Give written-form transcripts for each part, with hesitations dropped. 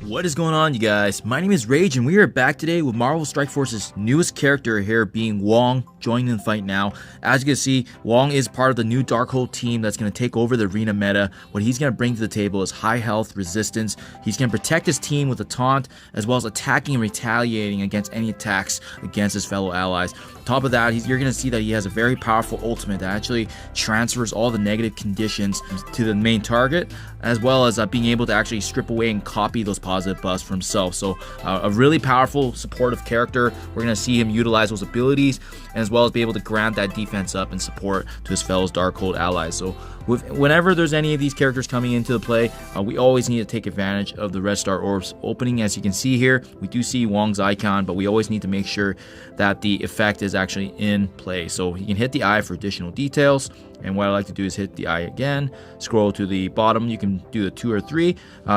What is going on, you guys? My name is Rage and we are back today with Marvel Strike Force's newest character here, being Wong, joining the fight now. As you can see, Wong is part of the new Darkhold team that's going to take over the arena meta. What he's going to bring to the table is high health, resistance. He's going to protect his team with a taunt, as well as attacking and retaliating against any attacks against his fellow allies. On top of that, you're going to see that he has a very powerful ultimate that actually transfers all the negative conditions to the main target, as well as being able to actually strip away and copy those positive buffs for himself. So a really powerful supportive character. We're going to see him utilize those abilities, and as well as be able to grant that defense up and support to his fellow Darkhold allies. So whenever there's any of these characters coming into the play, we always need to take advantage of the Red Star Orbs opening. As you can see here, we do see Wong's icon, but we always need to make sure that the effect is actually in play. So you can hit the eye for additional details. And what I like to do is hit the eye again, scroll to the bottom. You can do the 2 or 3.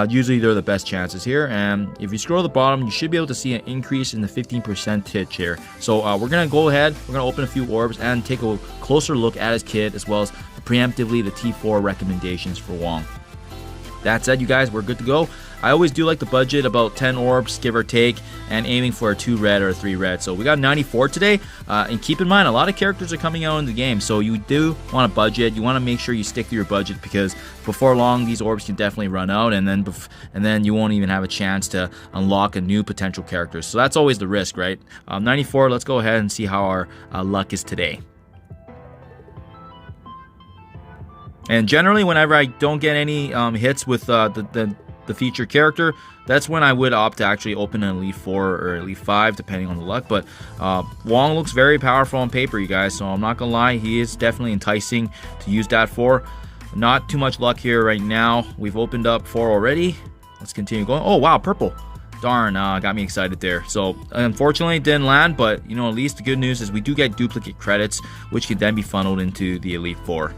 Usually they're the best chances here. And if you scroll to the bottom, you should be able to see an increase in the 15% hit here. So we're going to go ahead, we're going to open a few orbs and take a closer look at his kit, as well as preemptively the T4 recommendations for Wong. That said, you guys, we're good to go. I always do like the budget, about 10 orbs, give or take, and aiming for a 2 red or a 3 red. So we got 94 today, and keep in mind, a lot of characters are coming out in the game, so you do want a budget. You want to make sure you stick to your budget, because before long, these orbs can definitely run out, and then you won't even have a chance to unlock a new potential character. So that's always the risk, right? 94, let's go ahead and see how our luck is today. And generally, whenever I don't get any hits with the featured character, that's when I would opt to actually open an Elite 4 or Elite 5, depending on the luck. But Wong looks very powerful on paper, you guys, so I'm not gonna lie, he is definitely enticing to use that for. Not too much luck here right now. We've opened up 4 already. Let's continue going. Oh wow, purple. Darn, got me excited there. So unfortunately it didn't land, but you know, at least the good news is we do get duplicate credits, which can then be funneled into the Elite 4.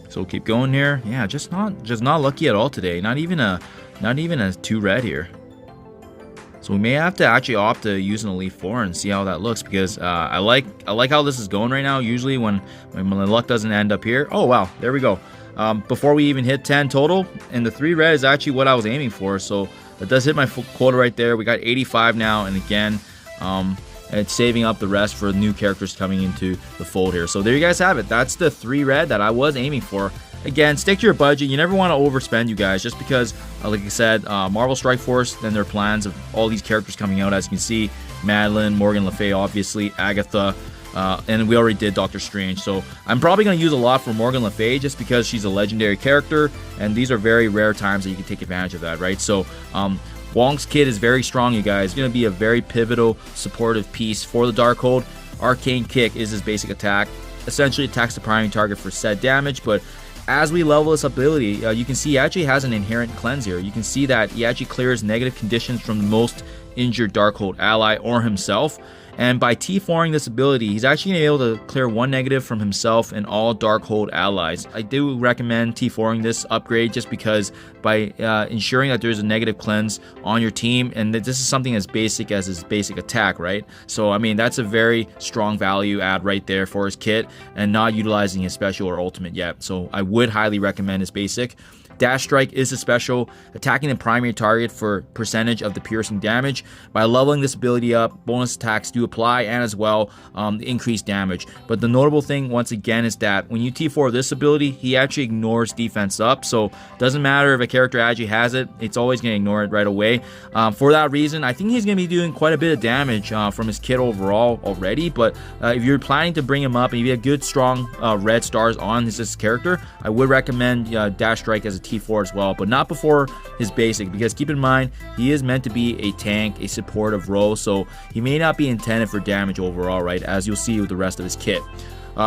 So keep going here. Yeah, just not lucky at all today. Not even a 2 red here. So we may have to actually opt to use an Elite 4 and see how that looks, because I like how this is going right now. Usually when the luck doesn't end up here. Oh wow, there we go. Before we even hit 10 total, and the 3 red is actually what I was aiming for. So that does hit my quota right there. We got 85 now, and again, it's saving up the rest for new characters coming into the fold here. So there you guys have it. That's the 3 red that I was aiming for. Again, stick to your budget. You never want to overspend, you guys, just because, like I said, Marvel Strike Force, then their plans of all these characters coming out. As you can see, Madeline, Morgan Le Fay, obviously, Agatha, and we already did Doctor Strange. So I'm probably going to use a lot for Morgan Le Fay, just because she's a legendary character, and these are very rare times that you can take advantage of that, right? So Wong's kit is very strong, you guys. It's going to be a very pivotal, supportive piece for the Darkhold. Arcane Kick is his basic attack. Essentially attacks the primary target for set damage, but as we level this ability, you can see he actually has an inherent cleanse here. You can see that he actually clears negative conditions from the most injured Darkhold ally or himself. And by T4ing this ability, he's actually going to be able to clear 1 negative from himself and all Darkhold allies. I do recommend T4ing this upgrade, just because by ensuring that there's a negative cleanse on your team, and that this is something as basic as his basic attack, right? So I mean, that's a very strong value add right there for his kit, and not utilizing his special or ultimate yet. So I would highly recommend his basic. Dash Strike is a special, attacking the primary target for percentage of the piercing damage. By leveling this ability up, bonus attacks do apply, and as well increased damage. But the notable thing once again is that when you T4 this ability, he actually ignores defense up. So doesn't matter if a character actually has it, it's always going to ignore it right away. For that reason, I think he's going to be doing quite a bit of damage from his kit overall already. But if you're planning to bring him up and you get good strong red stars on this character, I would recommend Dash Strike as a T4 as well, but not before his basic, because keep in mind, he is meant to be a tank, a supportive row, so he may not be intended for damage overall, right, as you'll see with the rest of his kit.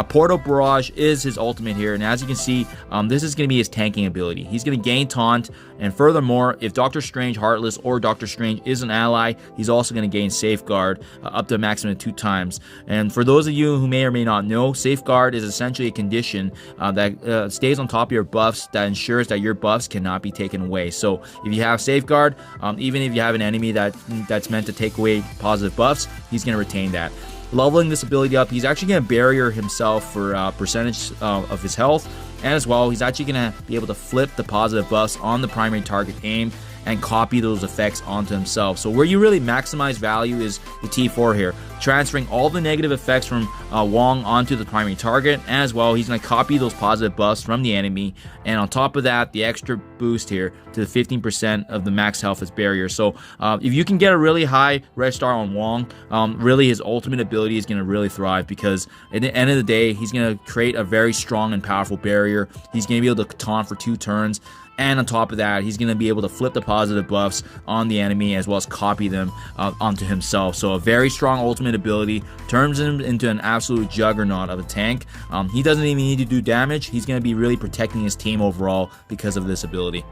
Portal Barrage is his ultimate here, and as you can see, this is going to be his tanking ability. He's going to gain taunt, and furthermore, if Doctor Strange Heartless or Doctor Strange is an ally, he's also going to gain Safeguard up to a maximum of 2 times. And for those of you who may or may not know, Safeguard is essentially a condition that stays on top of your buffs, that ensures that your buffs cannot be taken away. So if you have Safeguard, even if you have an enemy that's meant to take away positive buffs, he's going to retain that. leveling this ability up, he's actually going to barrier himself for percentage of his health, and as well, he's actually going to be able to flip the positive buffs on the primary target aim and copy those effects onto himself. So where you really maximize value is the T4 here, transferring all the negative effects from Wong onto the primary target, and as well, he's going to copy those positive buffs from the enemy, and on top of that, the extra boost here to the 15% of the max health as barrier. So if you can get a really high red star on Wong, really his ultimate ability is going to really thrive, because at the end of the day, he's going to create a very strong and powerful barrier. He's going to be able to taunt for 2 turns. And on top of that, he's going to be able to flip the positive buffs on the enemy as well as copy them onto himself. So a very strong ultimate ability, turns him into an absolute juggernaut of a tank. He doesn't even need to do damage. He's going to be really protecting his team overall because of this ability.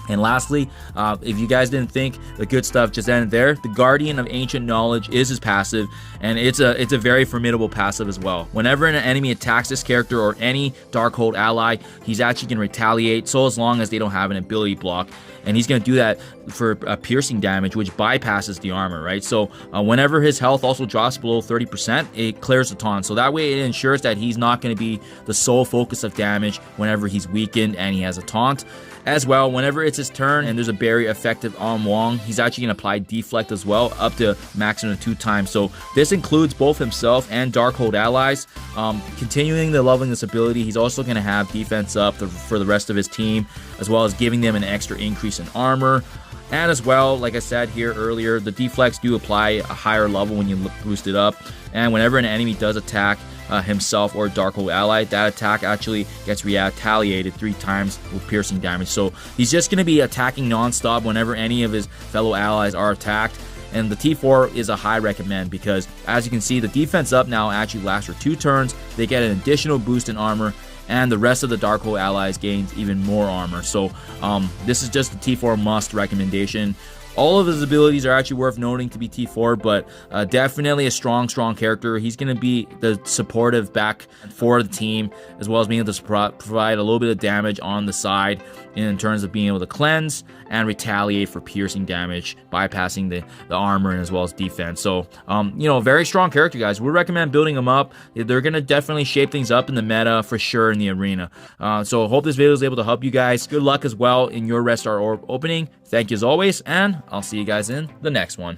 And lastly, if you guys didn't think the good stuff just ended there, the Guardian of Ancient Knowledge is his passive, and it's a very formidable passive as well. Whenever an enemy attacks this character or any Darkhold ally, he's actually going to retaliate, so as long as they don't have an ability block. And he's going to do that for piercing damage, which bypasses the armor, right? So whenever his health also drops below 30%, it clears the taunt. So that way it ensures that he's not going to be the sole focus of damage whenever he's weakened and he has a taunt. As well, whenever it's his turn and there's a barrier effective on Wong, he's actually going to apply deflect as well, up to maximum 2 times. So this includes both himself and Darkhold allies. Continuing the leveling this ability, he's also going to have defense up for the rest of his team, as well as giving them an extra increase in armor. And as well, like I said here earlier, the deflects do apply a higher level when you boost it up. And whenever an enemy does attack himself or Darkhold ally, that attack actually gets retaliated 3 times with piercing damage. So he's just going to be attacking non-stop whenever any of his fellow allies are attacked. And the T4 is a high recommend, because as you can see, the defense up now actually lasts for 2 turns. They get an additional boost in armor, and the rest of the Darkhold allies gains even more armor. So this is just the T4 must recommendation. All of his abilities are actually worth noting to be T4, but definitely a strong character. He's going to be the supportive back for the team, as well as being able to provide a little bit of damage on the side in terms of being able to cleanse and retaliate for piercing damage, bypassing the armor and as well as defense. So, you know, very strong character, guys. We recommend building them up. They're going to definitely shape things up in the meta for sure in the arena. So hope this video is able to help you guys. Good luck as well in your Red Star Orb opening. Thank you as always, and I'll see you guys in the next one.